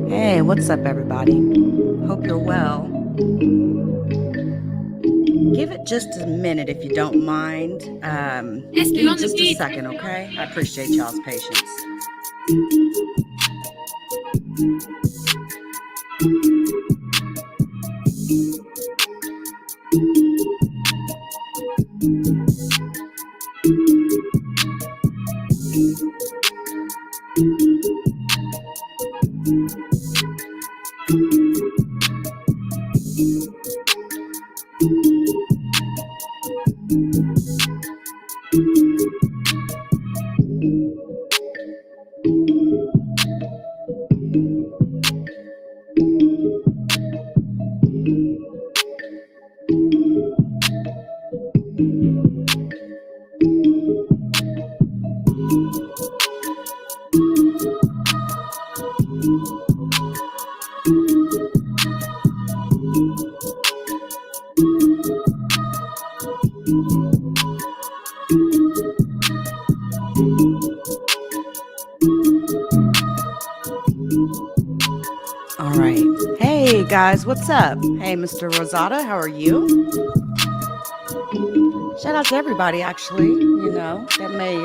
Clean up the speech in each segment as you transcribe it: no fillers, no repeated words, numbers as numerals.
Hey, what's up, everybody? Hope you're well. Give it just a minute if you don't mind. Give me just a second, okay? I appreciate y'all's patience. All right. Hey, guys, what's up? Hey, Mr. Rosada, how are you? Shout out to everybody, actually, that may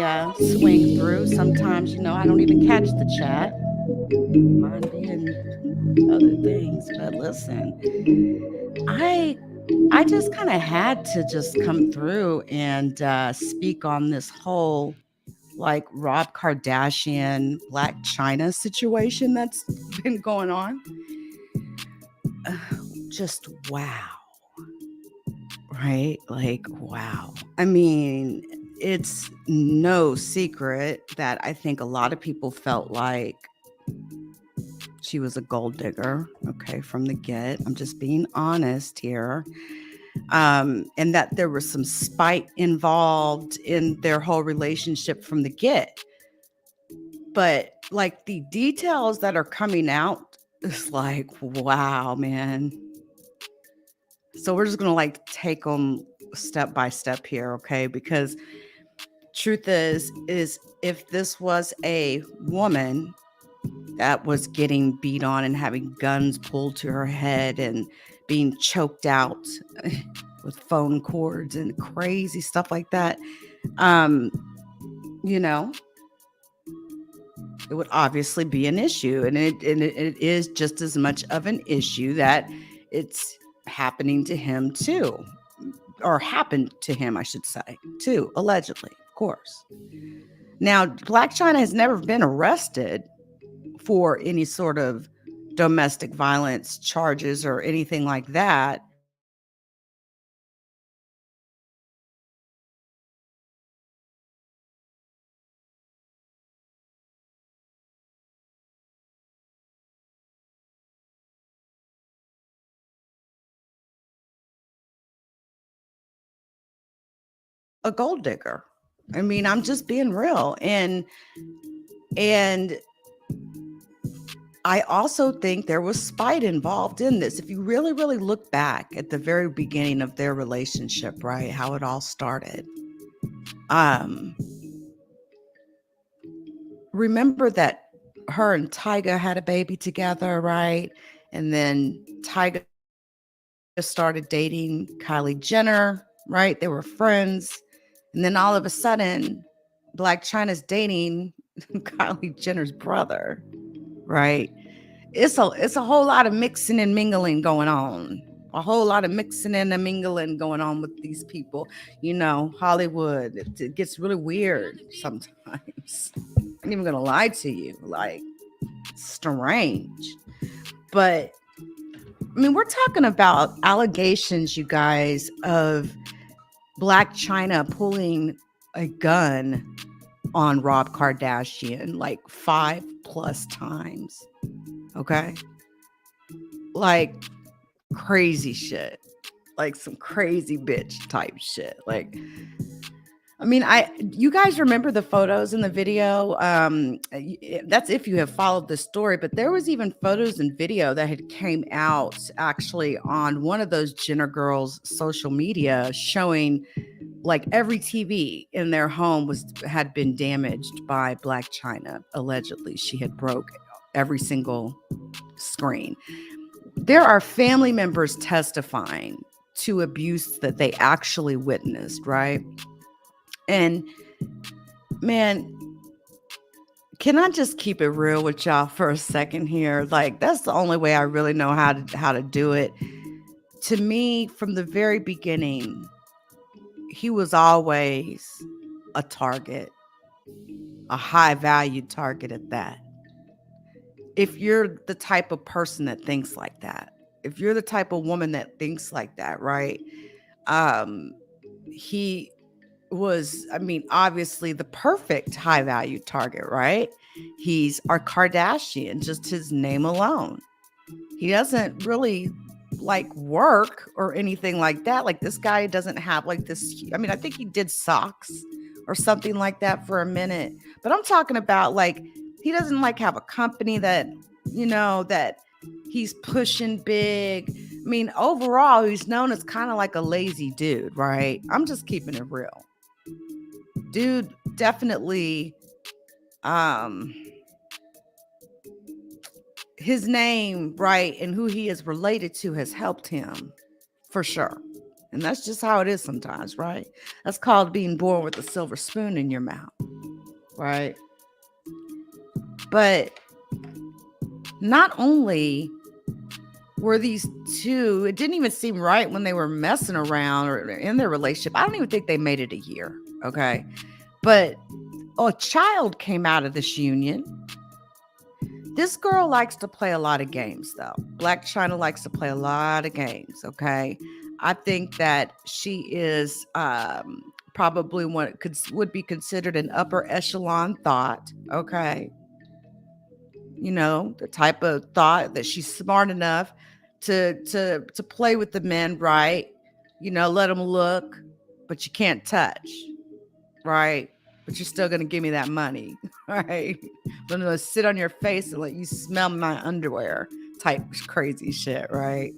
swing through. Sometimes, I don't even catch the chat. Mine being other things. But listen, I just kind of had to just come through and speak on this whole like Rob Kardashian, Blac Chyna situation that's been going on. Just wow. Right? Like, wow. I mean, it's no secret that I think a lot of people felt like she was a gold digger, okay, from the get. I'm just being honest here. And that there was some spite involved in their whole relationship from the get. But like the details that are coming out is like, wow, man. So we're just going to like take them step by step here, okay? Because truth is if this was a woman that was getting beat on and having guns pulled to her head and being choked out with phone cords and crazy stuff like that, it would obviously be an issue. And it is just as much of an issue that it's happening to him too, or happened to him, I should say, too, allegedly, of course. Now, Blac Chyna has never been arrested for any sort of domestic violence charges or anything like that. a gold digger. I mean, I'm just being real. And I also think there was spite involved in this. If you really, really look back at the very beginning of their relationship, right, how it all started. Um, remember that her and Tyga had a baby together, right? And then Tyga started dating Kylie Jenner, right? They were friends. And then all of a sudden, Blac Chyna's dating Kylie Jenner's brother, right? It's a whole lot of mixing and mingling going on. A whole lot of mixing and mingling going on with these people. You know, Hollywood, it gets really weird sometimes. I'm even gonna lie to you, like strange. But I mean, we're talking about allegations, you guys, of Blac Chyna pulling a gun on Rob Kardashian like 5+ times. Okay. Like crazy shit. Like some crazy bitch type shit. Like, I mean, you guys remember the photos in the video? That's if you have followed the story, but there was even photos and video that had came out actually on one of those Jenner girls' social media showing like every TV in their home had been damaged by Blac Chyna. Allegedly, she had broke every single screen. There are family members testifying to abuse that they actually witnessed, right? And man, can I just keep it real with y'all for a second here? Like, that's the only way I really know how to do it. To me, from the very beginning, he was always a target, a high value target at that. If you're the type of person that thinks like that, if you're the type of woman that thinks like that, right? He was, I mean, obviously the perfect high value target, right? He's our Kardashian, just his name alone. He doesn't really like work or anything like that. Like this guy doesn't have like this. I mean, I think he did socks or something like that for a minute. But I'm talking about like he doesn't like have a company that, that he's pushing big. I mean, overall, he's known as kind of like a lazy dude, right? I'm just keeping it real. Dude definitely his name, right, and who he is related to has helped him for sure. And that's just how it is sometimes, right? That's called being born with a silver spoon in your mouth, right? But not only were these two, it didn't even seem right when they were messing around or in their relationship. I don't even think they made it a year, okay? But a child came out of this union. This girl likes to play a lot of games, though. Blac Chyna likes to play a lot of games, okay? I think that she is probably would be considered an upper echelon thought, okay? You know, the type of thought that she's smart enough to play with the men, right? You know, let them look, but you can't touch, right? But you're still gonna give me that money, right? I'm gonna sit on your face and let you smell my underwear, type crazy shit, right?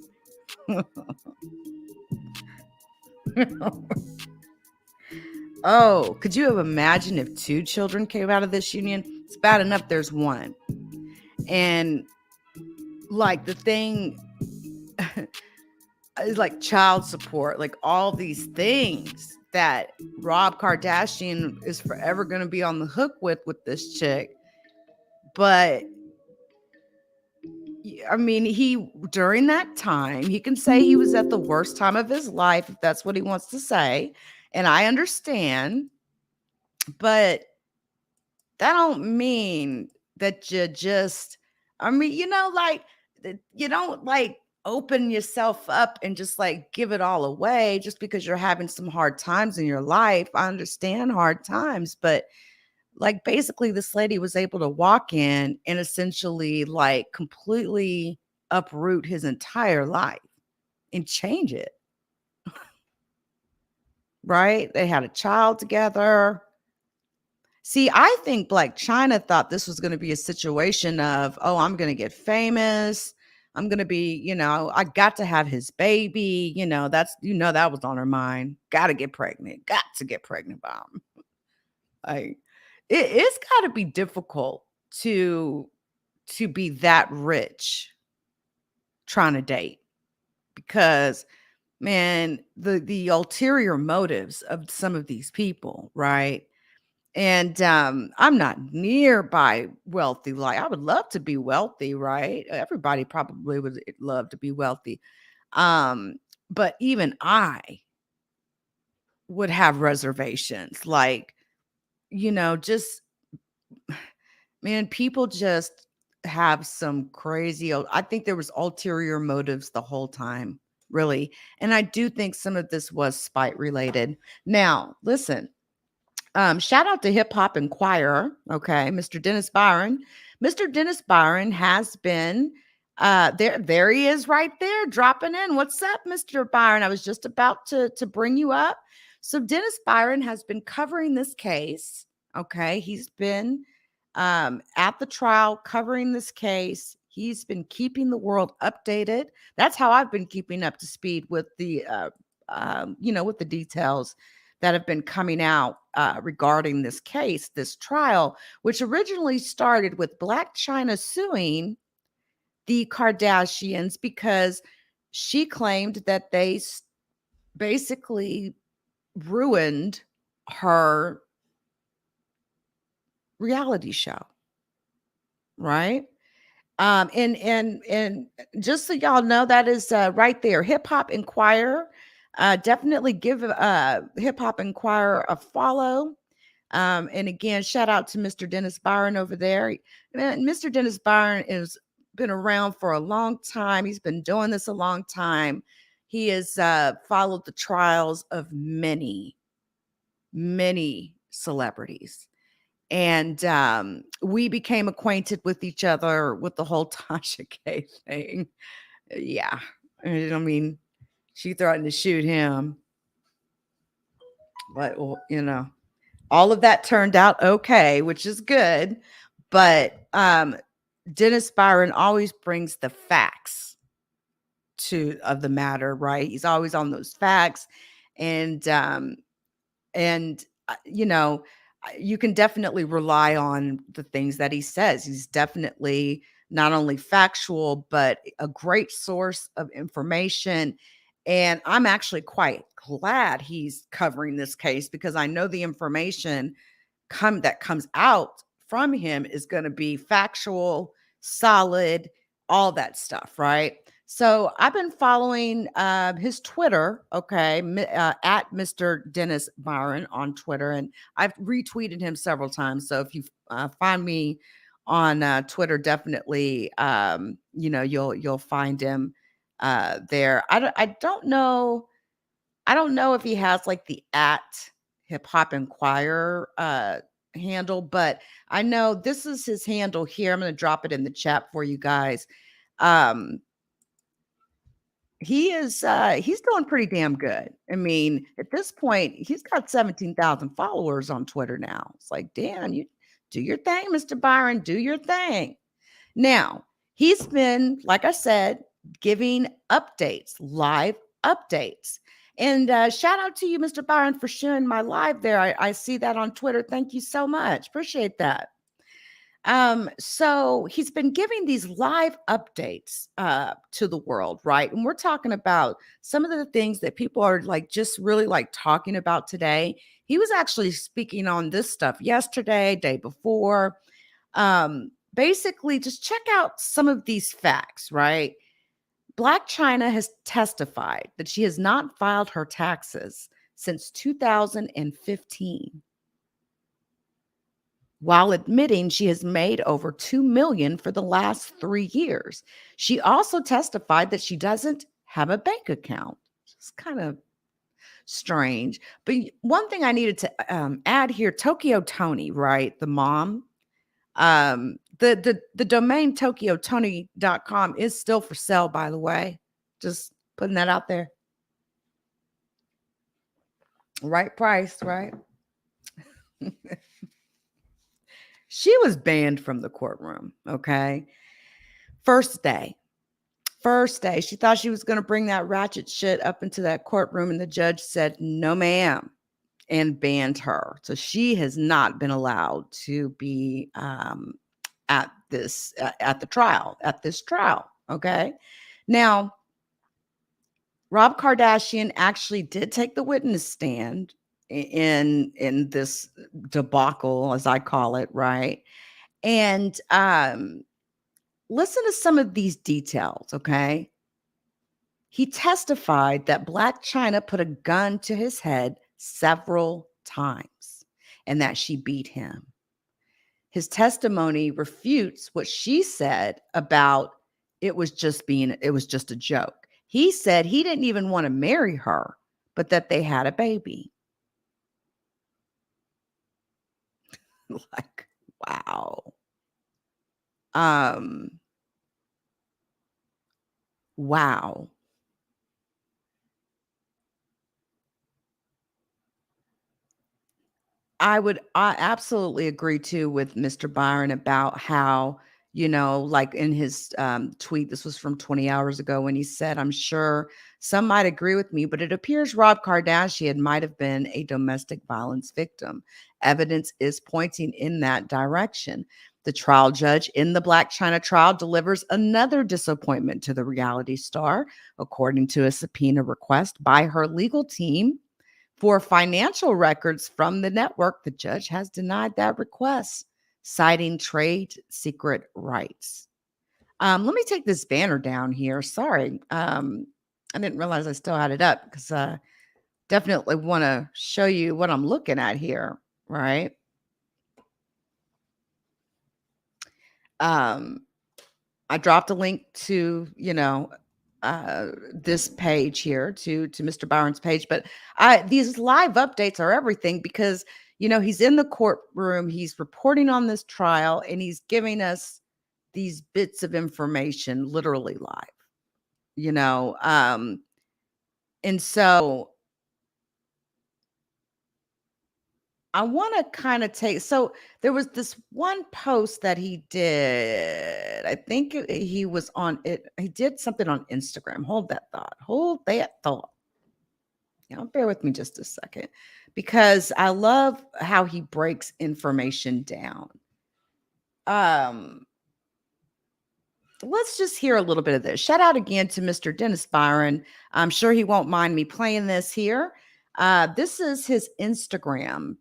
Oh, could you have imagined if 2 children came out of this union? It's bad enough there's one. And like the thing is like child support, like all these things that Rob Kardashian is forever going to be on the hook with this chick. But I mean, during that time, he can say he was at the worst time of his life if that's what he wants to say. And I understand, but that don't mean that you just, I mean, like you don't like open yourself up and just like give it all away just because you're having some hard times in your life. I understand hard times, but like basically this lady was able to walk in and essentially like completely uproot his entire life and change it. right? They had a child together. See, I think Blac Chyna thought this was going to be a situation of, oh, I'm going to get famous. I'm going to be, I got to have his baby. That was on her mind. Got to get pregnant. Got to get pregnant by him. Like, it's got to be difficult to be that rich trying to date, because man, the ulterior motives of some of these people, right? And I'm not nearby wealthy. Like, I would love to be wealthy, right? Everybody probably would love to be wealthy. Um, but even I would have reservations. Like, just man, people just have some crazy. I think there was ulterior motives the whole time, really. And I do think some of this was spite related. Now, listen, shout out to Hip Hop Enquirer. Okay, Mr. Dennis Byron. Mr. Dennis Byron has been there he is right there dropping in. What's up, Mr. Byron? I was just about to bring you up. So Dennis Byron has been covering this case. Okay, he's been at the trial covering this case. He's been keeping the world updated. That's how I've been keeping up to speed with the with the details that have been coming out regarding this case, this trial, which originally started with Blac Chyna suing the Kardashians because she claimed that they basically ruined her reality show, right? And just so y'all know, that is right there, Hip Hop Enquirer. Definitely give Hip Hop Enquirer a follow. And again, shout out to Mr. Dennis Byron over there. Man, Mr. Dennis Byron has been around for a long time. He's been doing this a long time. He has followed the trials of many, many celebrities. And we became acquainted with each other with the whole Tasha K thing. Yeah. I mean, she threatened to shoot him. But, all of that turned out okay, which is good. But Dennis Byron always brings the facts of the matter, right? He's always on those facts. And you can definitely rely on the things that he says. He's definitely not only factual, but a great source of information. And I'm actually quite glad he's covering this case, because I know the information that comes out from him is going to be factual, solid, all that stuff, right? So I've been following his Twitter, okay, at Mr. Dennis Byron on Twitter, and I've retweeted him several times. So if you find me on Twitter, definitely, you'll find him there. I don't know. I don't know if he has like the at Hip Hop Enquirer handle, but I know this is his handle here. I'm going to drop it in the chat for you guys. He's doing pretty damn good. I mean, at this point, he's got 17,000 followers on Twitter now. It's like, damn, you do your thing, Mr. Byron, do your thing. Now, he's been, like I said, giving updates, live updates. And shout out to you, Mr. Byron, for sharing my live there. I see that on Twitter. Thank you so much. Appreciate that. So he's been giving these live updates to the world, right? And we're talking about some of the things that people are like just really like talking about today. He was actually speaking on this stuff yesterday, day before. Basically, just check out some of these facts, right? Blac Chyna has testified that she has not filed her taxes since 2015, while admitting she has made over $2 million for the last 3 years. She also testified that she doesn't have a bank account. It's kind of strange. But one thing I needed to add here, Tokyo Tony, right? The mom. The domain tokyotony.com is still for sale, by the way. Just putting that out there. Right price, right? She was banned from the courtroom, okay? First day. First day. She thought she was going to bring that ratchet shit up into that courtroom, and the judge said, no, ma'am, and banned her. So she has not been allowed to be at this at this trial. Okay. Now, Rob Kardashian actually did take the witness stand in this debacle, as I call it, right? And listen to some of these details, okay? He testified that Blac Chyna put a gun to his head several times and that she beat him. His testimony refutes what she said about it was just a joke. He said he didn't even want to marry her, but that they had a baby. Like, wow. Wow. I absolutely agree too with Mr. Byron about how, like in his tweet, this was from 20 hours ago, when he said, I'm sure some might agree with me, but it appears Rob Kardashian might have been a domestic violence victim. Evidence is pointing in that direction. The trial judge in the Blac Chyna trial delivers another disappointment to the reality star, according to a subpoena request by her legal team. For financial records from the network, the judge has denied that request, citing trade secret rights. Let me take this banner down here. Sorry. I didn't realize I still had it up because I definitely want to show you what I'm looking at here, right? I dropped a link to, this page here to Mr. Byron's page, but these live updates are everything because, he's in the courtroom, he's reporting on this trial, and he's giving us these bits of information literally live, and so I want to kind of so there was this one post that he did. I think he was on it. He did something on Instagram. Hold that thought. Hold that thought. Bear with me just a second because I love how he breaks information down. Let's just hear a little bit of this. Shout out again to Mr. Dennis Byron. I'm sure he won't mind me playing this here. This is his Instagram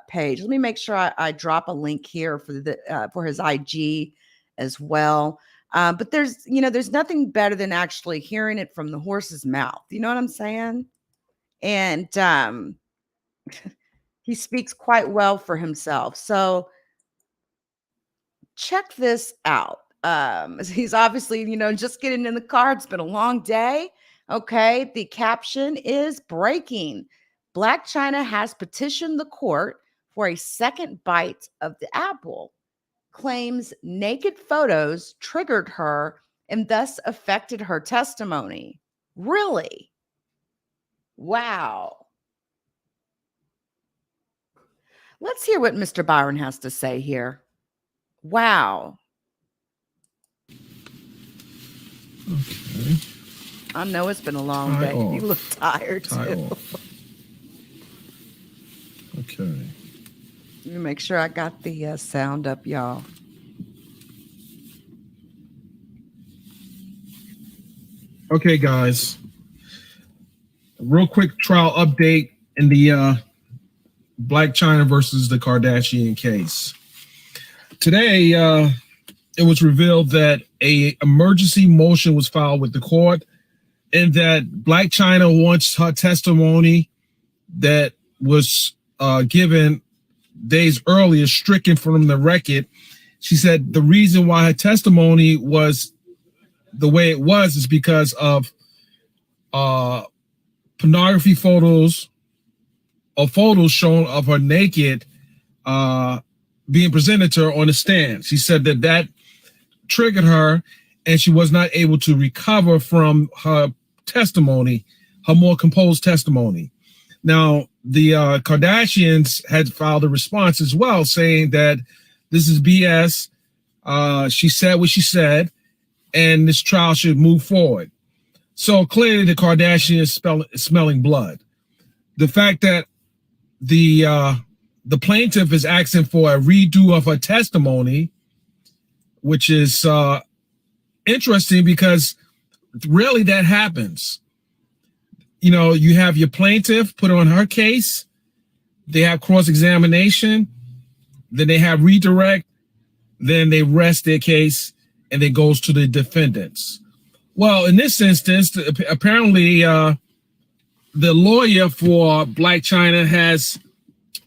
page. Let me make sure I drop a link here for his IG as well. But there's nothing better than actually hearing it from the horse's mouth. You know what I'm saying? And he speaks quite well for himself. So check this out. He's obviously, just getting in the car. It's been a long day. Okay. The caption is breaking. Blac Chyna has petitioned the court for a second bite of the apple, claims naked photos triggered her and thus affected her testimony. Really? Wow. Let's hear what Mr. Byron has to say here. Wow. Okay. I know it's been a long day. You look tired too. Okay. Let me make sure I got the sound up, y'all. Okay, guys. Real quick trial update in the Blac Chyna versus the Kardashian case. Today, it was revealed that a emergency motion was filed with the court and that Blac Chyna wants her testimony that was given days earlier stricken from the record. She said the reason why her testimony was the way it was is because of pornography photos or photos shown of her naked being presented to her on the stand. She said that triggered her and she was not able to recover from her testimony, her more composed testimony. Now, the Kardashians had filed a response as well, saying that this is BS. She said what she said, and this trial should move forward. So clearly, the Kardashians smelling blood. The fact that the plaintiff is asking for a redo of her testimony, which is interesting because rarely that happens. You know, you have your plaintiff put on her case, they have cross-examination, then they have redirect, then they rest their case, and it goes to the defendants. Well, in this instance, apparently the lawyer for Blac Chyna has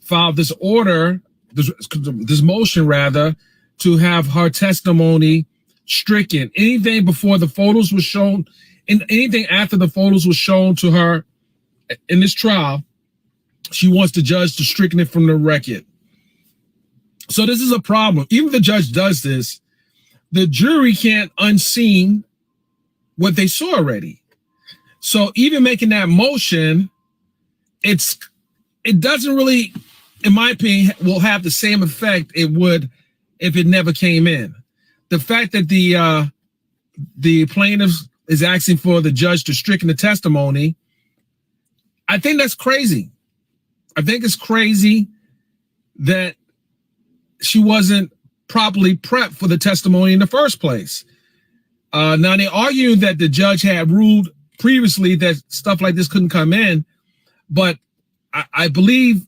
filed this order, this motion rather, to have her testimony stricken. Anything before the photos were shown, and anything after the photos were shown to her in this trial, she wants the judge to stricken it from the record. So this is a problem. Even if the judge does this, the jury can't unseen what they saw already. So even making that motion, it doesn't really, in my opinion, will have the same effect it would if it never came in. The fact that the plaintiff is asking for the judge to stricken the testimony, I think that's crazy. I think it's crazy that she wasn't properly prepped for the testimony in the first place. Now they argue that the judge had ruled previously that stuff like this couldn't come in, but I believe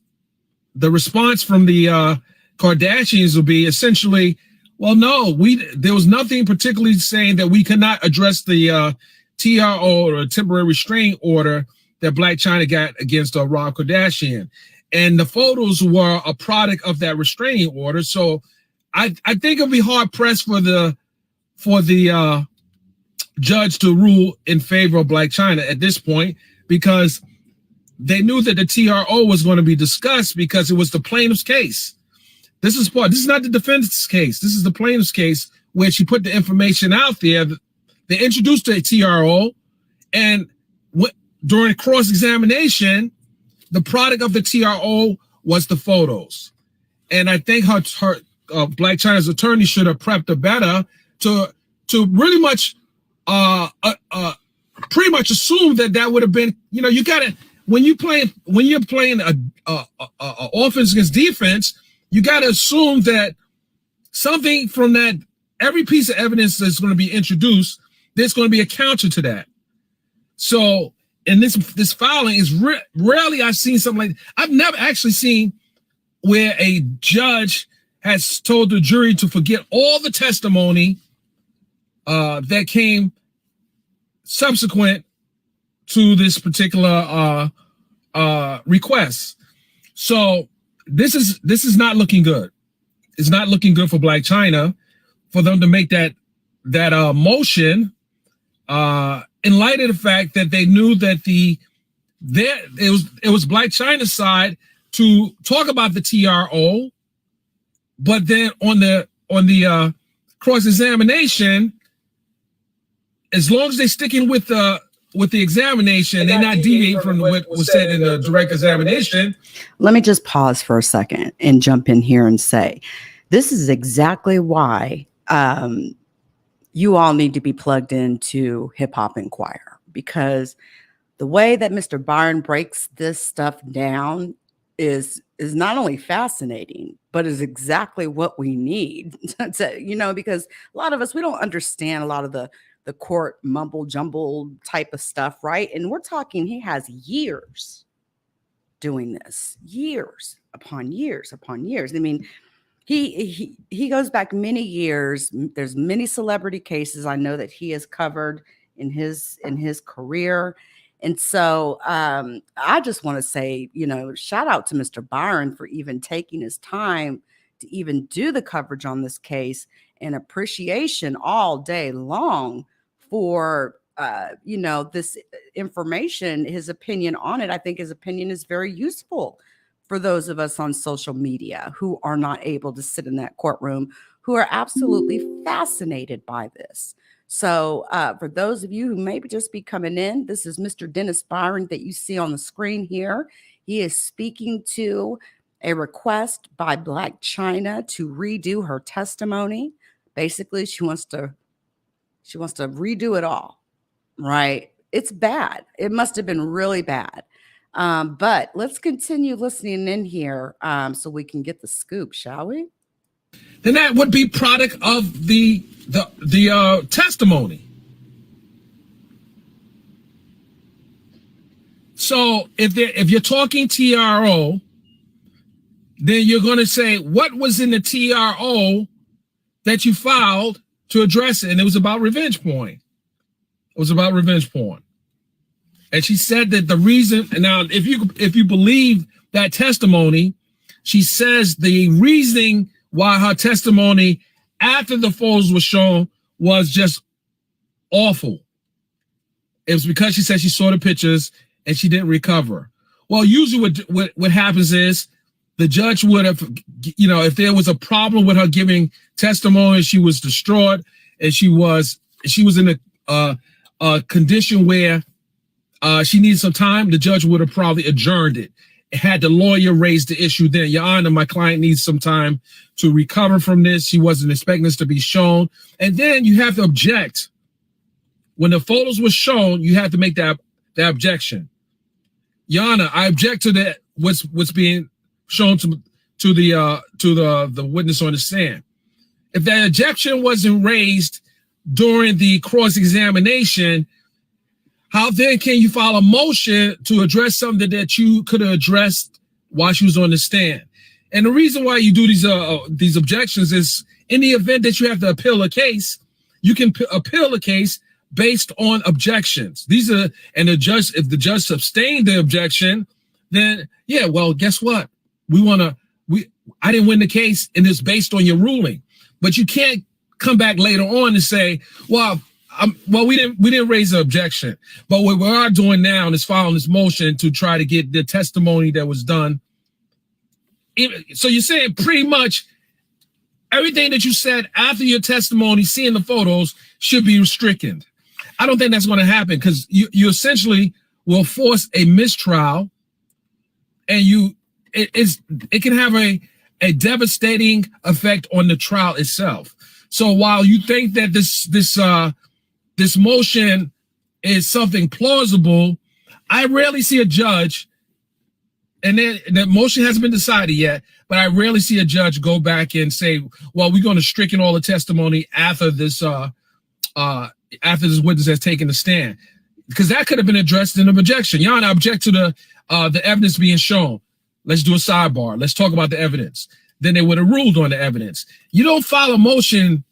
the response from the Kardashians will be essentially, well, no, there was nothing particularly saying that we cannot address the TRO or temporary restraining order that Blac Chyna got against Rob Kardashian. And the photos were a product of that restraining order. So I think it'll be hard pressed for the judge to rule in favor of Blac Chyna at this point, because they knew that the TRO was going to be discussed because it was the plaintiff's case. This is not the defendant's case. This is the plaintiff's case where she put the information out there. They introduced the TRO, and during cross-examination, the product of the TRO was the photos. And I think her Blac Chyna's attorney should have prepped her better to really much pretty much assume that would have been, you know, you gotta, when you're playing a offense against defense, you gotta assume that something from that, every piece of evidence that's going to be introduced, there's going to be a counter to that. So in this filing is rarely I've seen something like, I've never actually seen where a judge has told the jury to forget all the testimony that came subsequent to this particular request. So this is not looking good. It's not looking good for Blac Chyna for them to make that motion in light of the fact that they knew that it was Blac Chyna's side to talk about the TRO, but then on the cross-examination, as long as they're sticking with the examination, they're not deviating from what was said in the direct examination. Let me just pause for a second and jump in here and say, this is exactly why you all need to be plugged into Hip Hop Enquirer, because the way that Mr. Byron breaks this stuff down is not only fascinating, but is exactly what we need to, you know, because a lot of us, we don't understand a lot of the court mumble jumble type of stuff, right? And we're talking, he has years doing this, years upon years upon years. I mean, he goes back many years. There's many celebrity cases I know that he has covered in his career. And so I just want to say, you know, shout out to Mr. Byron for even taking his time to even do the coverage on this case, and appreciation all day long for, you know, this information, his opinion on it. I think his opinion is very useful for those of us on social media who are not able to sit in that courtroom, who are absolutely fascinated by this. So for those of you who maybe just be coming in, this is Mr. Dennis Byron that you see on the screen here. He is speaking to a request by Blac Chyna to redo her testimony. Basically, she wants to redo it all, right? It's bad. It must have been really bad. But let's continue listening in here so we can get the scoop, shall we? Then that would be product of the testimony. So if you're talking TRO, then you're going to say what was in the TRO that you filed to address it, and it was about revenge porn. It was about revenge porn. And she said that the reason, now if you believe that testimony, she says the reasoning why her testimony after the photos were shown was just awful. It was because she said she saw the pictures and she didn't recover. Well, usually what happens is the judge would have, if there was a problem with her giving testimony, she was distraught and she was in a condition where she needed some time, the judge would have probably adjourned it. Had the lawyer raised the issue then, Your Honor, my client needs some time to recover from this. She wasn't expecting this to be shown. And then you have to object. When the photos were shown, you have to make that objection. Your Honor, I object to that what's being shown to the witness on the stand. If that objection wasn't raised during the cross-examination, how then can you file a motion to address something that you could have addressed while she was on the stand? And the reason why you do these objections is in the event that you have to appeal a case, you can appeal a case based on objections. And if the judge sustained the objection, then yeah, well, guess what? I didn't win the case and it's based on your ruling. But you can't come back later on and say, well, we didn't raise the objection, but what we are doing now is filing this motion to try to get the testimony that was done. So you're saying pretty much everything that you said after your testimony, seeing the photos, should be restricted. I don't think that's going to happen because you essentially will force a mistrial, and it can have a devastating effect on the trial itself. So while you think that this motion is something plausible, I rarely see a judge, and then the motion hasn't been decided yet, but I rarely see a judge go back and say, well, we're going to stricken all the testimony after this witness has taken the stand. Because that could have been addressed in an objection. Your Honor, I object to the evidence being shown. Let's do a sidebar. Let's talk about the evidence. Then they would have ruled on the evidence. You don't file a motion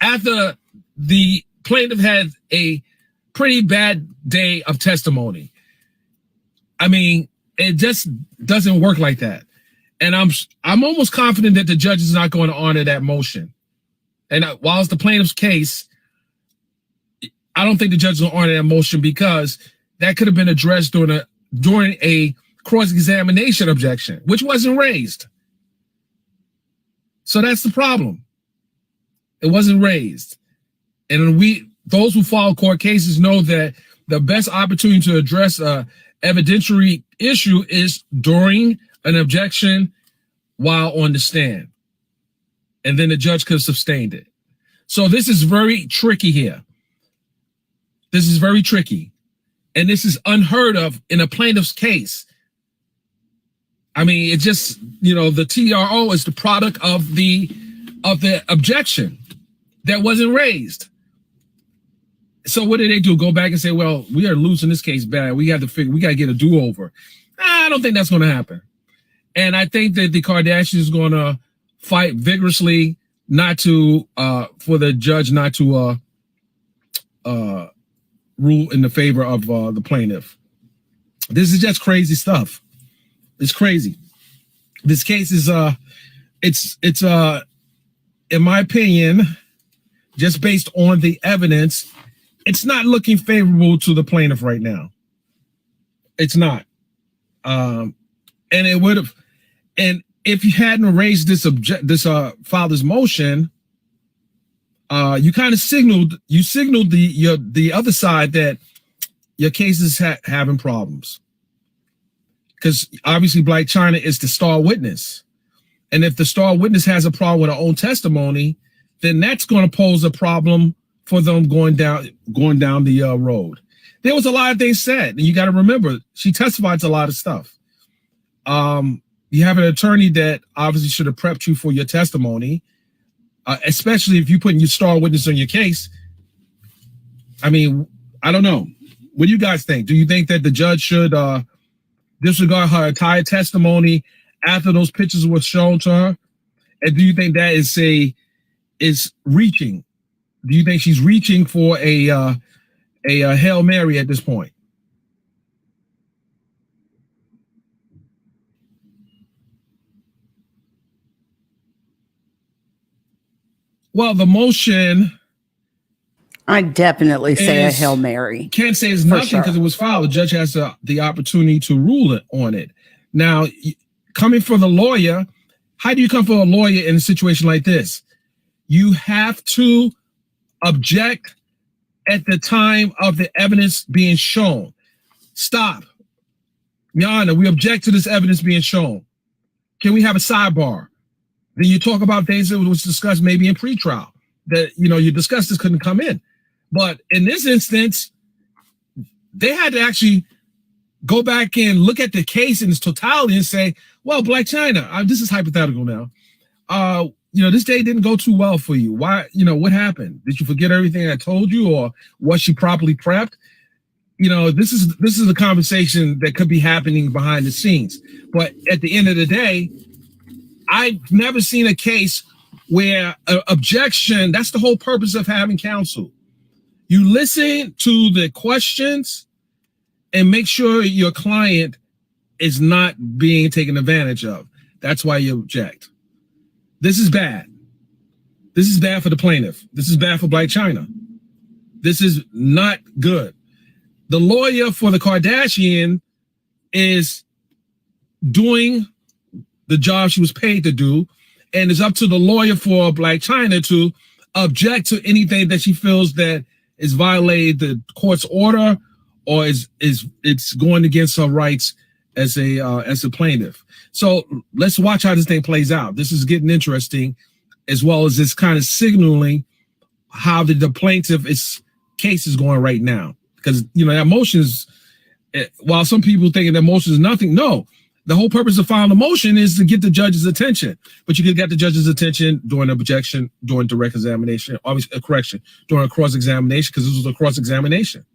after the plaintiff had a pretty bad day of testimony. I mean, it just doesn't work like that. And I'm almost confident that the judge is not going to honor that motion. And while it's the plaintiff's case, I don't think the judge will honor that motion because that could have been addressed during a cross-examination objection, which wasn't raised. So that's the problem. It wasn't raised. And those who follow court cases know that the best opportunity to address a evidentiary issue is during an objection while on the stand. And then the judge could have sustained it. So this is very tricky here. This is very tricky. And this is unheard of in a plaintiff's case. I mean, it just, the TRO is the product of the objection that wasn't raised. So what did they do? Go back and say, well, we are losing this case bad. We got to get a do-over. I don't think that's going to happen. And I think that the Kardashians is going to fight vigorously for the judge not to rule in the favor of the plaintiff. This is just crazy stuff. It's crazy. This case is it's in my opinion, just based on the evidence, it's not looking favorable to the plaintiff right now. It's not. And it would have, and if you hadn't raised filed this motion, you kind of signaled the other side that your case is having problems. because obviously Blac Chyna is the star witness. And if the star witness has a problem with her own testimony, then that's going to pose a problem for them going down the road. There was a lot of things said, and you got to remember, she testified to a lot of stuff. You have an attorney that obviously should have prepped you for your testimony, especially if you're putting your star witness on your case. I mean, I don't know. What do you guys think? Do you think that the judge should disregard her entire testimony after those pictures were shown to her? And do you think that is reaching? Do you think she's reaching for a Hail Mary at this point? Well, the motion, I definitely say a Hail Mary. Can't say it's nothing because it was filed. The judge has the opportunity to rule on it. Now, coming for the lawyer, how do you come for a lawyer in a situation like this? You have to object at the time of the evidence being shown. Stop. Your Honor, we object to this evidence being shown. Can we have a sidebar? Then you talk about things that was discussed maybe in pretrial that, you discussed this couldn't come in. But in this instance, they had to actually go back and look at the case in its totality and say, well, Blac Chyna, this is hypothetical now. This day didn't go too well for you. Why, what happened? Did you forget everything I told you, or was she properly prepped? This is a conversation that could be happening behind the scenes. But at the end of the day, I've never seen a case where objection, that's the whole purpose of having counsel. You listen to the questions and make sure your client is not being taken advantage of. That's why you object. This is bad. This is bad for the plaintiff. This is bad for Blac Chyna. This is not good. The lawyer for the Kardashian is doing the job she was paid to do, and it's up to the lawyer for Blac Chyna to object to anything that she feels that is violated the court's order or it's going against her rights as a plaintiff. So let's watch how this thing plays out. This is getting interesting, as well as it's kind of signaling how the plaintiff's case is going right now. Because that motion is, while some people think that motion is nothing, no. The whole purpose of filing a motion is to get the judge's attention. But you could get the judge's attention during objection, during direct examination, obviously a correction, during a cross-examination, because this was a cross-examination.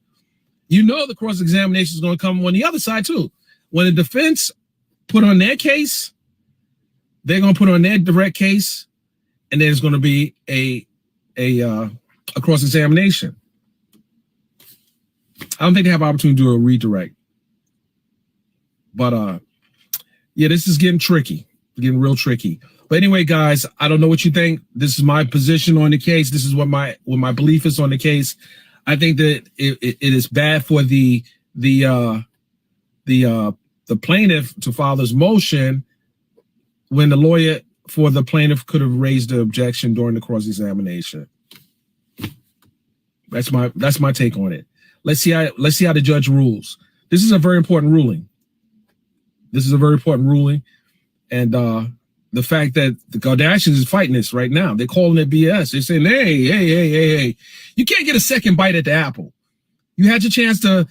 The cross-examination is going to come on the other side too. When the defense put on their case, they're going to put on their direct case, and then there's going to be a cross-examination. I don't think they have an opportunity to do a redirect. But yeah, this is getting tricky, getting real tricky. But anyway, guys, I don't know what you think. This is my position on the case. This is what my belief is on the case. I think that it is bad for the plaintiff to file this motion when the lawyer for the plaintiff could have raised the objection during the cross-examination. That's my take on it. Let's see how the judge rules. This is a very important ruling. And the fact that the Kardashians is fighting this right now, they're calling it BS. They're saying, hey, you can't get a second bite at the apple. You had your chance to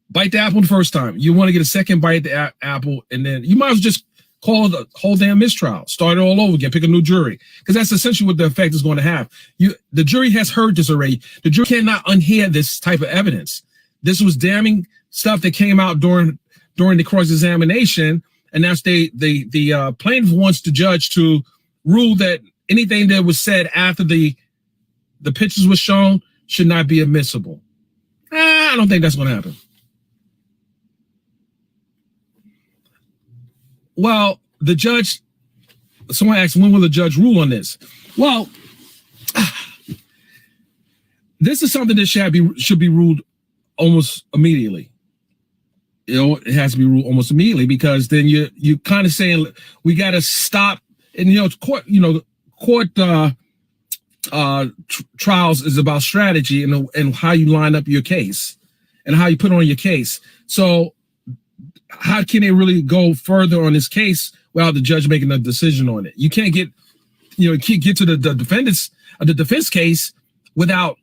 bite the apple the first time. You want to get a second bite at the apple, and then you might as well just call the whole damn mistrial, start it all over again, pick a new jury, because that's essentially what the effect is going to have. The jury has heard this already. The jury cannot unhear this type of evidence. This was damning stuff that came out during the cross-examination, and that's the plaintiff wants the judge to rule that anything that was said after the pictures were shown should not be admissible. I don't think that's going to happen. Well, the judge, someone asked, when will the judge rule on this? Well, this is something that should be ruled almost immediately. It has to be ruled almost immediately, because then you kind of saying we got to stop. And court trials is about strategy and how you line up your case and how you put on your case. So how can they really go further on this case without the judge making a decision on it? You can't get, you can't get to the defense case without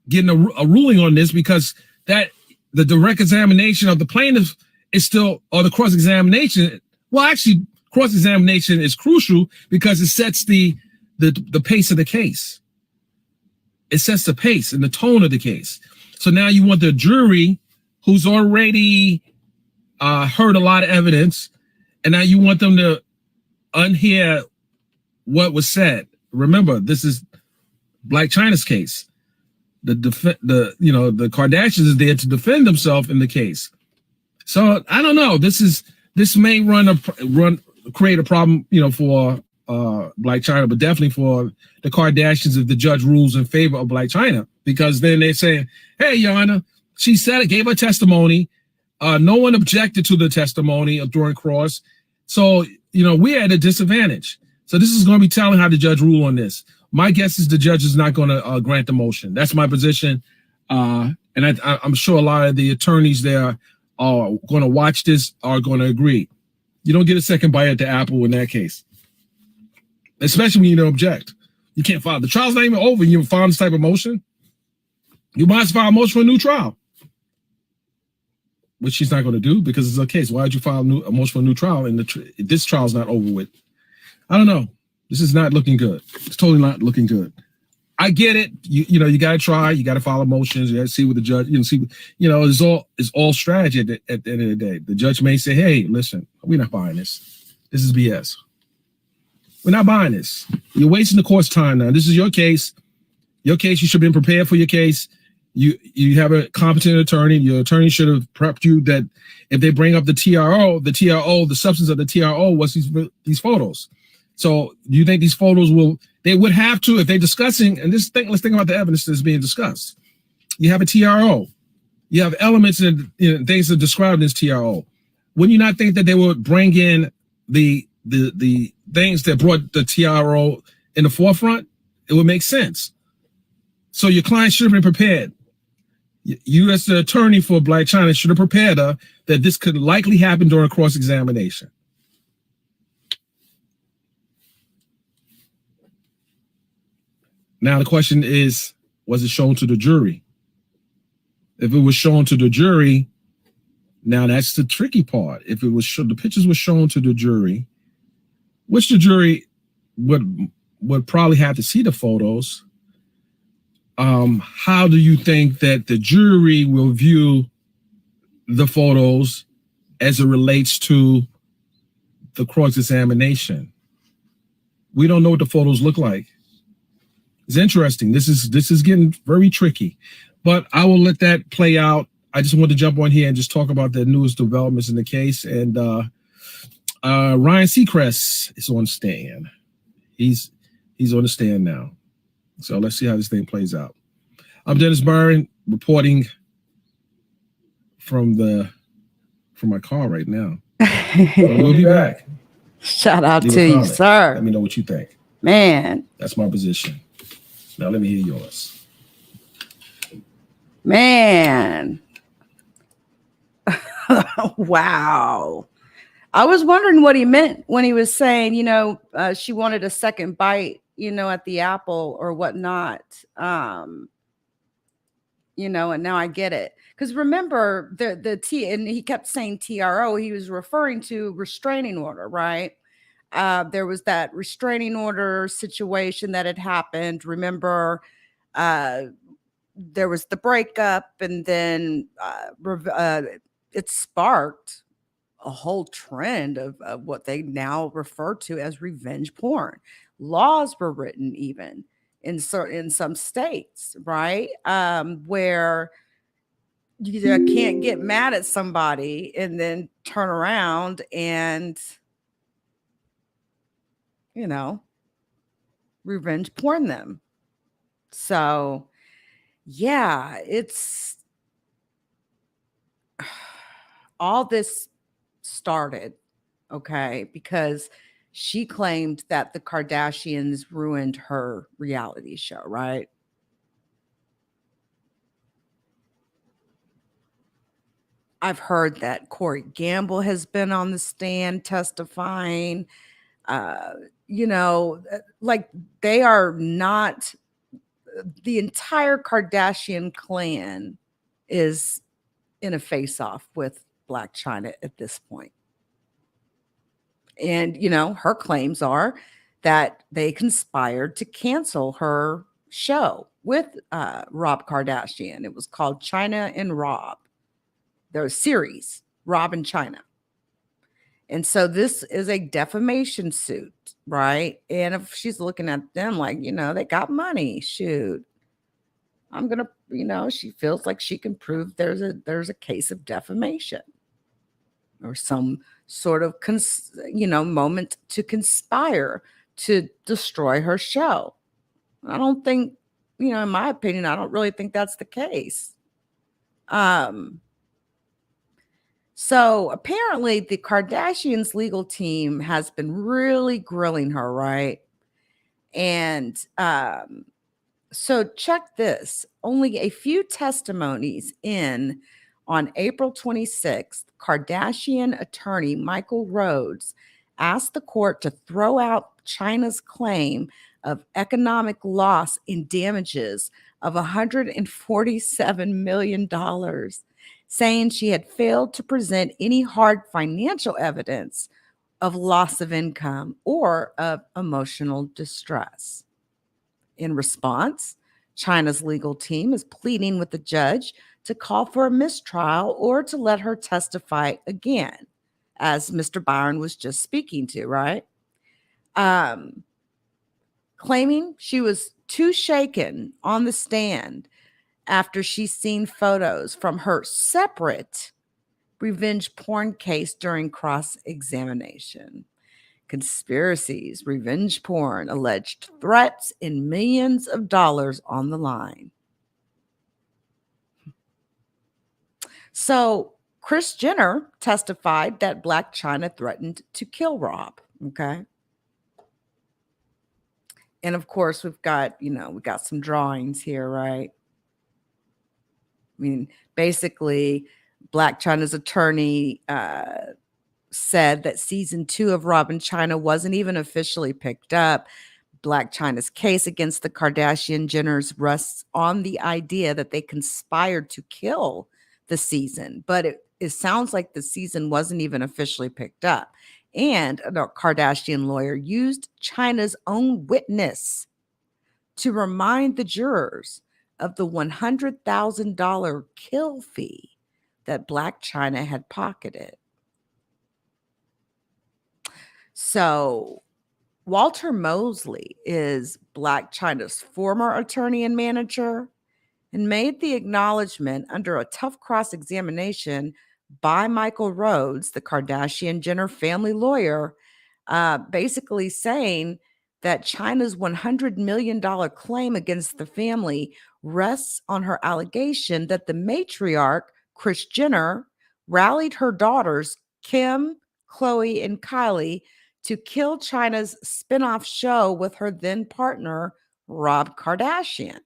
getting a ruling on this, because that the direct examination of the plaintiff is still, or the cross-examination. Well, actually, cross-examination is crucial because it sets the pace of the case. It sets the pace and the tone of the case. So now you want the jury, who's already heard a lot of evidence, and now you want them to unhear what was said. Remember, this is Blac Chyna's case. The Kardashians is there to defend themselves in the case. So I don't know. This may create a problem, for Blac Chyna, but definitely for the Kardashians if the judge rules in favor of Blac Chyna, because then they say, hey, Your Honor, she said it, gave her testimony. No one objected to the testimony during cross. So, we're at a disadvantage. So this is going to be telling how the judge ruled on this. My guess is the judge is not going to grant the motion. That's my position. And I'm sure a lot of the attorneys there are going to watch this, are going to agree. You don't get a second bite at the apple in that case, especially when you don't object. You can't file. The trial's not even over. You file this type of motion. You might file a motion for a new trial, which she's not going to do because it's a case. Why would you file a motion for a new trial and this trial's not over with? I don't know. This is not looking good. It's totally not looking good. I get it. You got to try. You got to follow motions. You got to see what the judge. It's all strategy at the end of the day. The judge may say, "Hey, listen, we're not buying this. This is BS. We're not buying this. You're wasting the court's time now. This is your case. Your case. You should have been prepared for your case. You have a competent attorney. Your attorney should have prepped you that if they bring up the TRO, the substance of the TRO was these photos. So do you think these photos they would have to, if they're discussing, and let's think about the evidence that's being discussed. You have a TRO. You have elements and things that are described as TRO. Wouldn't you not think that they would bring in the things that brought the TRO in the forefront? It would make sense. So your client should have been prepared. You as the attorney for Blac Chyna should have prepared her that this could likely happen during cross-examination. Now the question is, was it shown to the jury? If it was shown to the jury, now that's the tricky part. If it was the pictures were shown to the jury, which the jury would probably have to see the photos. How do you think that the jury will view the photos as it relates to the cross-examination? We don't know what the photos look like. It's interesting. This is getting very tricky, but I will let that play out. I just want to jump on here and just talk about the newest developments in the case. And Ryan Seacrest is on stand. He's on the stand now. So let's see how this thing plays out. I'm Dennis Byron reporting from my car right now. We'll be back. Shout out to you, sir. Let me know what you think. Man. That's my position. Now let me hear yours. Man. Wow. I was wondering what he meant when he was saying, she wanted a second bite, at the apple or whatnot. And now I get it. Because remember the T, and he kept saying TRO, he was referring to restraining order, right? There was that restraining order situation that had happened. Remember, there was the breakup, and then it sparked a whole trend of what they now refer to as revenge porn. Laws were written even in some states, right? Where you can't get mad at somebody and then turn around and revenge porn them. So yeah, it's all this started, okay, because she claimed that the Kardashians ruined her reality show, right? I've heard that Corey Gamble has been on the stand testifying. Uh, like they are not, the entire Kardashian clan is in a face off with Blac Chyna at this point. And, her claims are that they conspired to cancel her show with Rob Kardashian. It was called Chyna and Rob. Their series, Rob and Chyna. And so this is a defamation suit, right? And if she's looking at them like, they got money, shoot. I'm gonna, she feels like she can prove there's a case of defamation or some sort of moment to conspire to destroy her show. I don't think, in my opinion, I don't really think that's the case. So apparently the Kardashians legal team has been really grilling her, right? And so check this. Only a few testimonies in on April 26th, Kardashian attorney Michael Rhodes asked the court to throw out China's claim of economic loss in damages of $147 million, saying she had failed to present any hard financial evidence of loss of income or of emotional distress. In response, China's legal team is pleading with the judge to call for a mistrial or to let her testify again, as Mr. Byron was just speaking to, right? Claiming she was too shaken on the stand after she's seen photos from her separate revenge porn case during cross-examination. Conspiracies, revenge porn, alleged threats, and millions of dollars on the line. So, Kris Jenner testified that Blac Chyna threatened to kill Rob. Okay. And of course, we got some drawings here, right? I mean, basically, Blac Chyna's attorney said that season 2 of Rob and Chyna wasn't even officially picked up. Blac Chyna's case against the Kardashian Jenners rests on the idea that they conspired to kill the season, but it sounds like the season wasn't even officially picked up. And a Kardashian lawyer used Chyna's own witness to remind the jurors of the $100,000 kill fee that Blac Chyna had pocketed. So Walter Mosley is Blac Chyna's former attorney and manager and made the acknowledgement under a tough cross-examination by Michael Rhodes, the Kardashian Jenner family lawyer, basically saying that Chyna's $100 million claim against the family rests on her allegation that the matriarch, Kris Jenner, rallied her daughters, Kim, Khloe, and Kylie, to kill Chyna's spinoff show with her then partner, Rob Kardashian.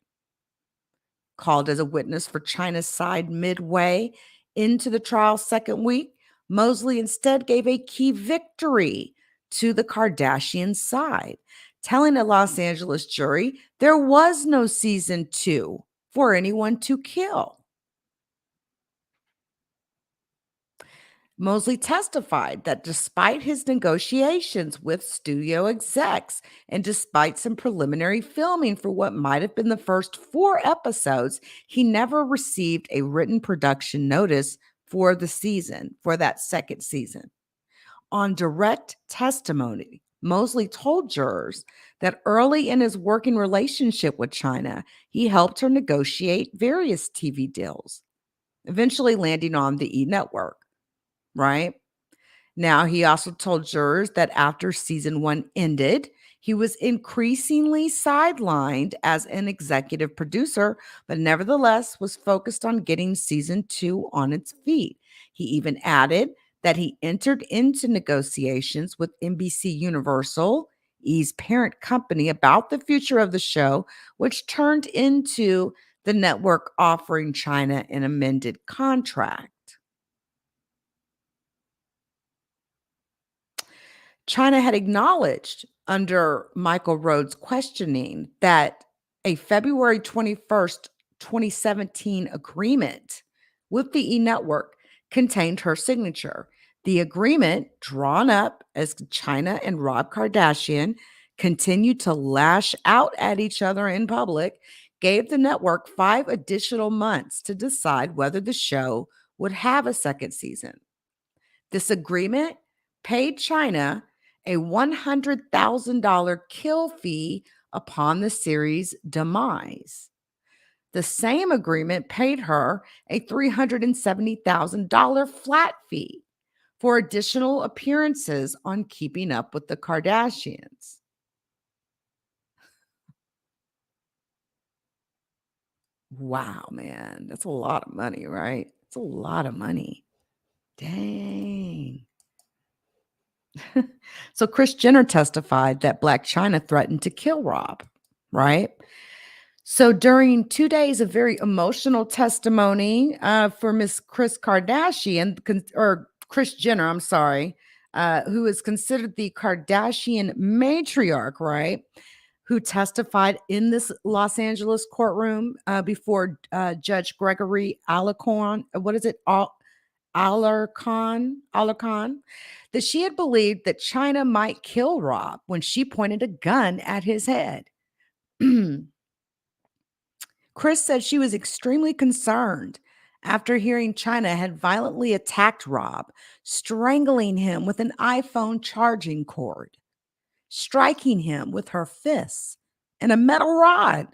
Called as a witness for Chyna's side midway into the trial's second week, Mosley instead gave a key victory to the Kardashian side, telling a Los Angeles jury there was no season 2 for anyone to kill. Mosley testified that despite his negotiations with studio execs and despite some preliminary filming for what might have been the first 4 episodes, he never received a written production notice for that second season. On direct testimony, Mosley told jurors that early in his working relationship with Chyna, he helped her negotiate various TV deals, eventually landing on the E! Network. Right? Now, he also told jurors that after season 1 ended, he was increasingly sidelined as an executive producer, but nevertheless was focused on getting season 2 on its feet. He even added that he entered into negotiations with NBC Universal, E's parent company, about the future of the show, which turned into the network offering Chyna an amended contract. China had acknowledged under Michael Rhodes' questioning that a February 21st, 2017 agreement with the E Network contained her signature. The agreement, drawn up as China and Rob Kardashian continued to lash out at each other in public, gave the network 5 additional months to decide whether the show would have a second season. This agreement paid China a $100,000 kill fee upon the series' demise. The same agreement paid her a $370,000 flat fee for additional appearances on Keeping Up with the Kardashians. Wow, man, that's a lot of money, right? It's a lot of money. Dang. So Kris Jenner testified that Blac Chyna threatened to kill Rob, right? So during 2 days of very emotional testimony for Miss Kris Kardashian, or Kris Jenner, I'm sorry, who is considered the Kardashian matriarch, right? Who testified in this Los Angeles courtroom before Judge Gregory Alarcon. What is it? Alarcon, that she had believed that China might kill Rob when she pointed a gun at his head. Kris said she was extremely concerned after hearing China had violently attacked Rob, strangling him with an iPhone charging cord, striking him with her fists and a metal rod,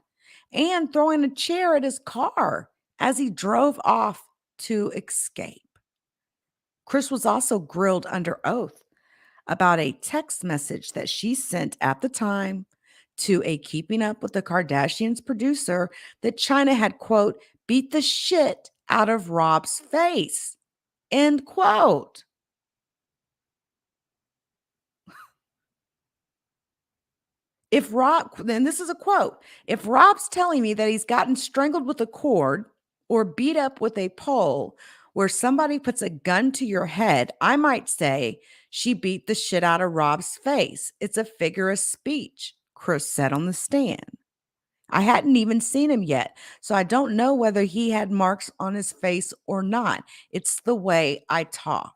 and throwing a chair at his car as he drove off to escape. Kris was also grilled under oath about a text message that she sent at the time to a Keeping Up with the Kardashians producer that China had, quote, beat the shit out of Rob's face, end quote. If Rob, then this is a quote, if Rob's telling me that he's gotten strangled with a cord or beat up with a pole where somebody puts a gun to your head, I might say she beat the shit out of Rob's face. It's a figure of speech, Kris said on the stand. I hadn't even seen him yet, so I don't know whether he had marks on his face or not. It's the way I talk.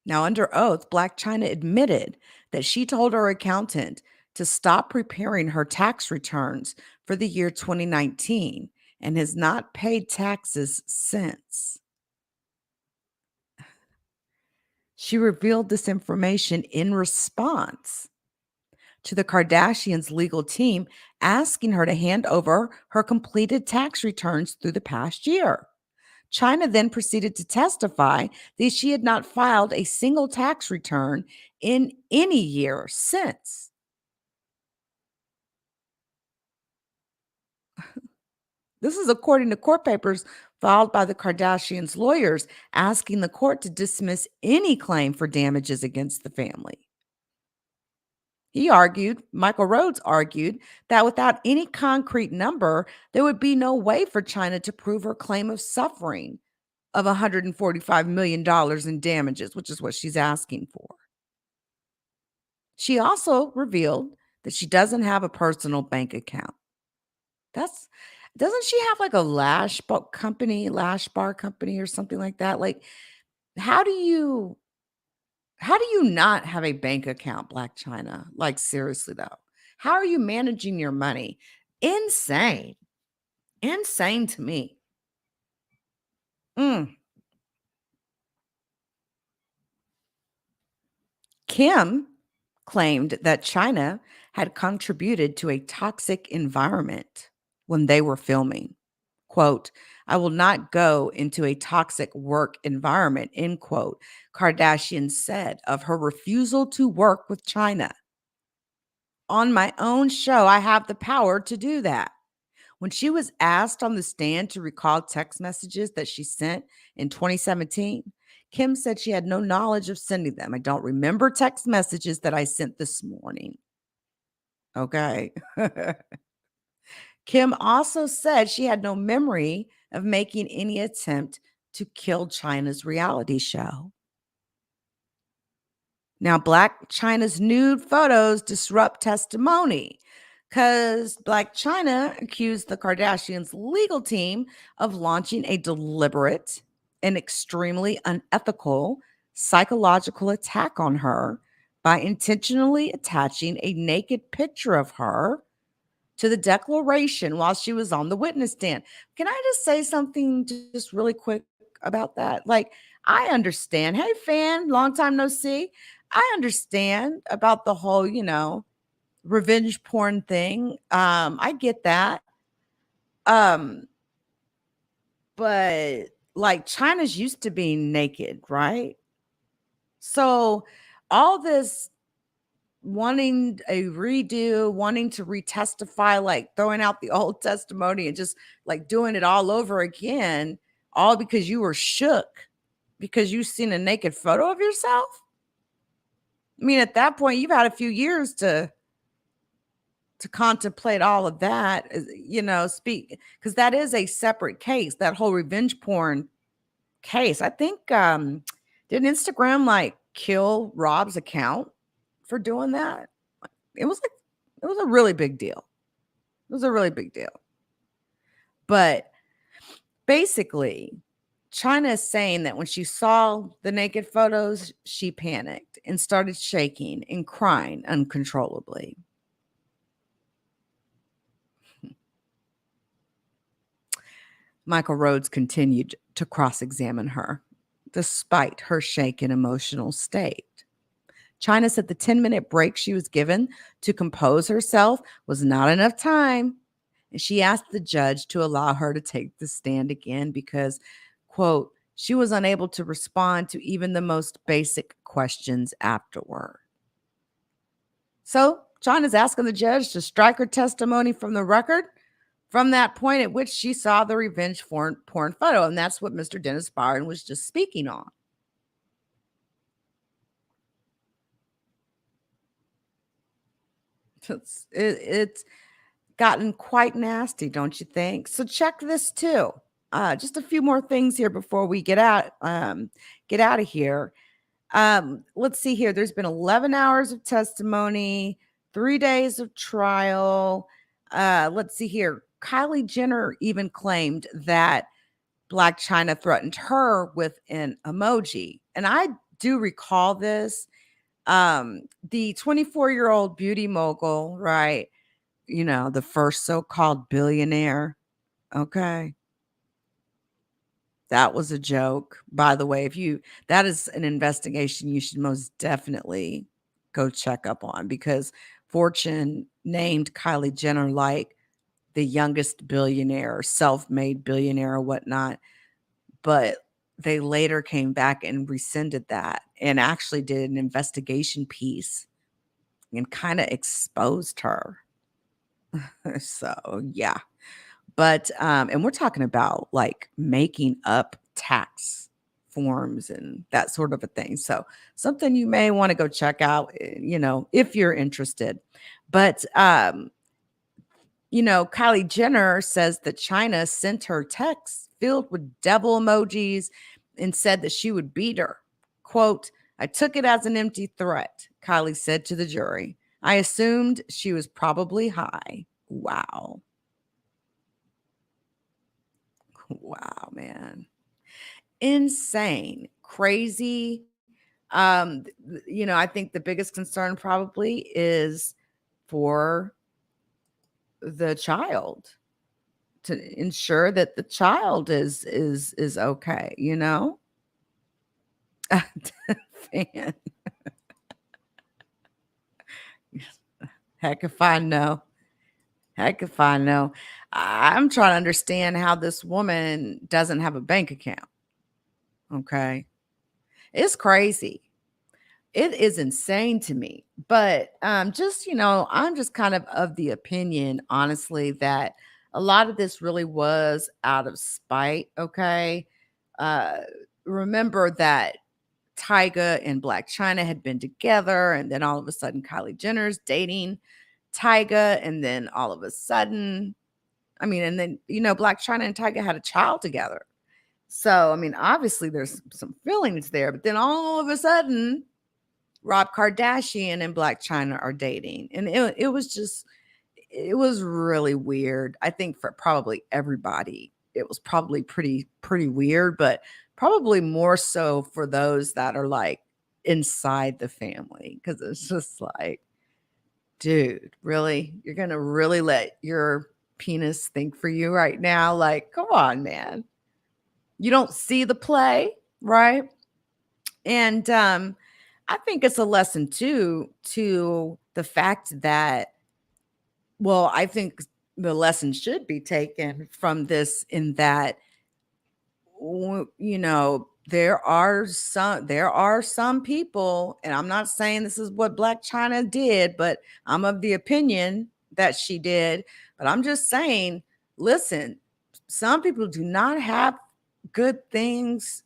Now, under oath, Blac Chyna admitted that she told her accountant to stop preparing her tax returns for the year 2019 and has not paid taxes since. She revealed this information in response to the Kardashians' legal team asking her to hand over her completed tax returns through the past year. Chyna then proceeded to testify that she had not filed a single tax return in any year since. This is according to court papers filed by the Kardashians' lawyers asking the court to dismiss any claim for damages against the family. Michael Rhodes argued that without any concrete number, there would be no way for Chyna to prove her claim of suffering of $145 million in damages, which is what she's asking for. She also revealed that she doesn't have a personal bank account. That's Doesn't she have like a lash bar company or something like that? Like, how do you not have a bank account, Blac Chyna? Like, seriously though. How are you managing your money? Insane. Insane to me. Kim claimed that China had contributed to a toxic environment when they were filming. Quote, I will not go into a toxic work environment, end quote, Kardashian said of her refusal to work with China. On my own show, I have the power to do that. When she was asked on the stand to recall text messages that she sent in 2017, Kim said she had no knowledge of sending them. I don't remember text messages that I sent this morning. Okay. Kim also said she had no memory of making any attempt to kill China's reality show. Now, Blac Chyna's nude photos disrupt testimony because Blac Chyna accused the Kardashians' legal team of launching a deliberate and extremely unethical psychological attack on her by intentionally attaching a naked picture of her to the declaration while she was on the witness stand. Can I just say something just really quick about that? Like, I understand. Hey, fan, long time no see. I understand about the whole, revenge porn thing. I get that. Um, but like China's used to being naked, right? So all this wanting a redo, wanting to retestify, like throwing out the old testimony and just like doing it all over again, all because you were shook because you seen a naked photo of yourself. I mean, at that point, you've had a few years to contemplate all of that, speak, because that is a separate case, that whole revenge porn case. I think didn't Instagram like kill Rob's account for doing that? It was a really big deal. It was a really big deal. But basically, China is saying that when she saw the naked photos, she panicked and started shaking and crying uncontrollably. Michael Rhodes continued to cross-examine her, despite her shaken emotional state. China said the 10-minute break she was given to compose herself was not enough time, and she asked the judge to allow her to take the stand again because, quote, she was unable to respond to even the most basic questions afterward. So China's asking the judge to strike her testimony from the record from that point at which she saw the revenge porn photo. And that's what Mr. Dennis Byron was just speaking on. It's gotten quite nasty, don't you think? So check this too. Just a few more things here before we get out of here. Let's see here. There's been 11 hours of testimony, 3 days of trial. Let's see here. Kylie Jenner even claimed that Blac Chyna threatened her with an emoji. And I do recall this. The 24-year-old beauty mogul, right? The first so-called billionaire. Okay. That was a joke. By the way, that is an investigation you should most definitely go check up on, because Fortune named Kylie Jenner like the youngest billionaire, self-made billionaire or whatnot. But they later came back and rescinded that and actually did an investigation piece and kind of exposed her. So, yeah. But and we're talking about like making up tax forms and that sort of a thing. So, something you may want to go check out, if you're interested. But Kylie Jenner says that China sent her texts filled with devil emojis and said that she would beat her. Quote, "I took it as an empty threat," Kylie said to the jury. "I assumed she was probably high." Wow. Wow, man. Insane, crazy. I think the biggest concern probably is for the child, to ensure that the child is okay, Fan. Heck if I know. Heck if I know. I'm trying to understand how this woman doesn't have a bank account. Okay. It's crazy. It is insane to me. But just, I'm just kind of the opinion, honestly, that a lot of this really was out of spite. Okay. Uh, remember that Tyga and Blac Chyna had been together, and then all of a sudden Kylie Jenner's dating Tyga, and then all of a sudden, and then Blac Chyna and Tyga had a child together. So, I mean, obviously there's some feelings there, but then all of a sudden, Rob Kardashian and Blac Chyna are dating. And it was just, it was really weird. I think for probably everybody, it was probably pretty weird, but probably more so for those that are like inside the family, because it's just like, dude, really? You're going to really let your penis think for you right now? Like, come on, man. You don't see the play, right? And I think it's a lesson too to the fact that, well, I think the lesson should be taken from this in that, you know, there are some people, and I'm not saying this is what Blac Chyna did, but I'm of the opinion that she did. But I'm just saying, listen, some people do not have good things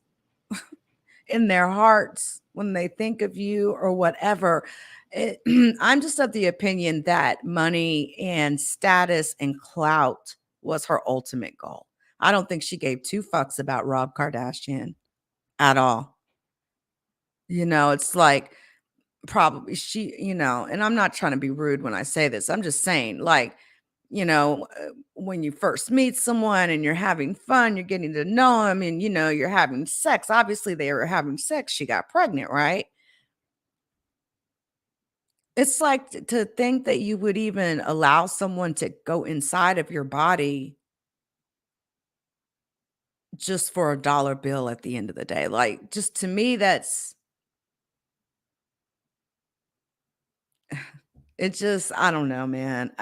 in their hearts when they think of you or whatever. I'm just of the opinion that money and status and clout was her ultimate goal. I don't think she gave two fucks about Rob Kardashian at all. You know, it's like probably she, and I'm not trying to be rude when I say this. I'm just saying, like, when you first meet someone and you're having fun, you're getting to know them, and you're having sex. Obviously, they were having sex. She got pregnant, right? It's like to think that you would even allow someone to go inside of your body just for a dollar bill at the end of the day. Like, just to me, it just, I don't know, man.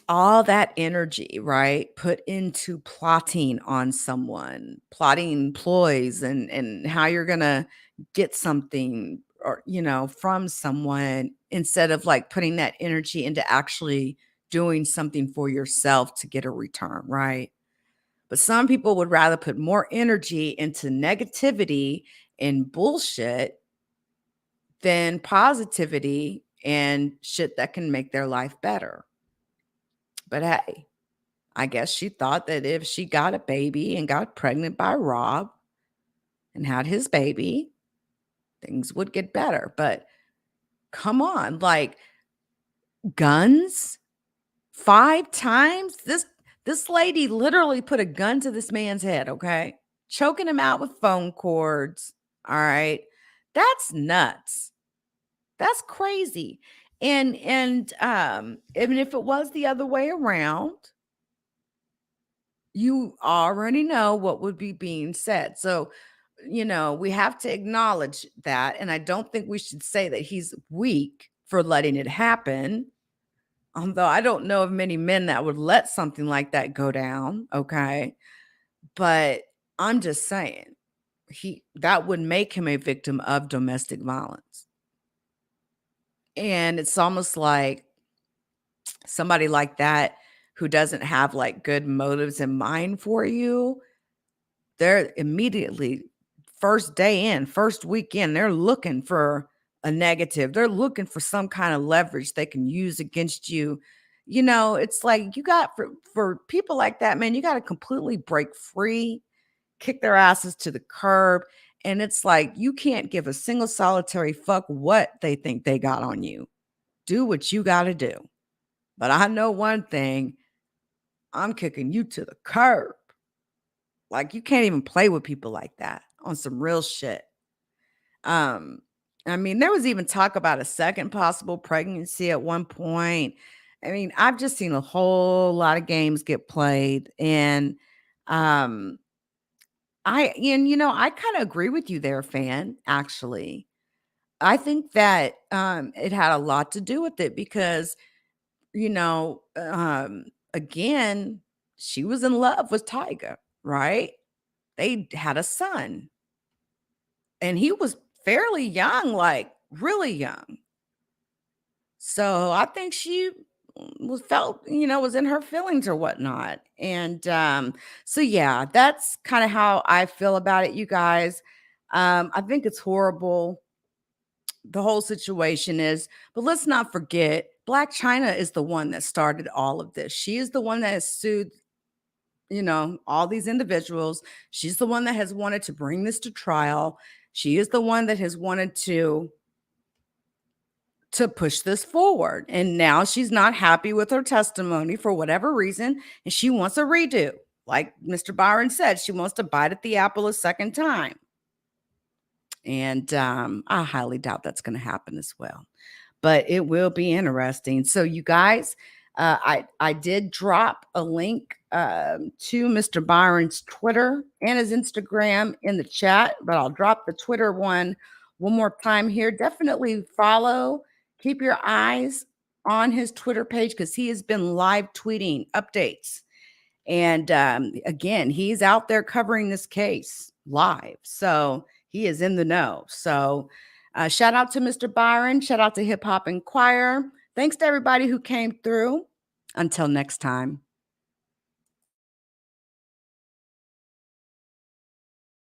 All that energy, right? Put into plotting on someone, plotting ploys and how you're going to get something or from someone instead of like putting that energy into actually doing something for yourself to get a return, right? But some people would rather put more energy into negativity and bullshit than positivity and shit that can make their life better. But hey, I guess she thought that if she got a baby and got pregnant by Rob and had his baby, things would get better. But come on, like, guns 5 times? This lady literally put a gun to this man's head, okay? Choking him out with phone cords. All right. That's nuts. That's crazy. And even if it was the other way around, you already know what would be being said. So, we have to acknowledge that. And I don't think we should say that he's weak for letting it happen. Although I don't know of many men that would let something like that go down. Okay. But I'm just saying, that would make him a victim of domestic violence. And it's almost like somebody like that who doesn't have like good motives in mind for you, they're immediately first day in, first weekend, they're looking for a negative. They're looking for some kind of leverage they can use against you. It's like you got for people like that, man, you got to completely break free, kick their asses to the curb. And it's like you can't give a single solitary fuck what they think they got on you. Do what you got to do. But I know one thing, I'm kicking you to the curb. Like, you can't even play with people like that on some real shit. Um, I mean, there was even talk about a second possible pregnancy at one point. I mean, I've just seen a whole lot of games get played, and um, I kind of agree with you there, fan. Actually, I think that it had a lot to do with it because again, she was in love with Tyga, right? They had a son, and he was fairly young, like really young. So I think she was in her feelings or whatnot. And so yeah, that's kind of how I feel about it, you guys. I think it's horrible. The whole situation is, but let's not forget, Blac Chyna is the one that started all of this. She is the one that has sued. all these individuals. She's the one that has wanted to bring this to trial. She is the one that has wanted to push this forward. And now she's not happy with her testimony for whatever reason, and she wants a redo. Like Mr. Byron said, she wants to bite at the apple a second time. And I highly doubt that's going to happen as well. But it will be interesting. So you guys, I did drop a link to Mr. Byron's Twitter and his Instagram in the chat, but I'll drop the Twitter one more time here. Definitely follow. Keep your eyes on his Twitter page because he has been live tweeting updates. And again, he's out there covering this case live. So he is in the know. So shout out to Mr. Byron. Shout out to Hip Hop Enquirer. Thanks to everybody who came through. Until next time.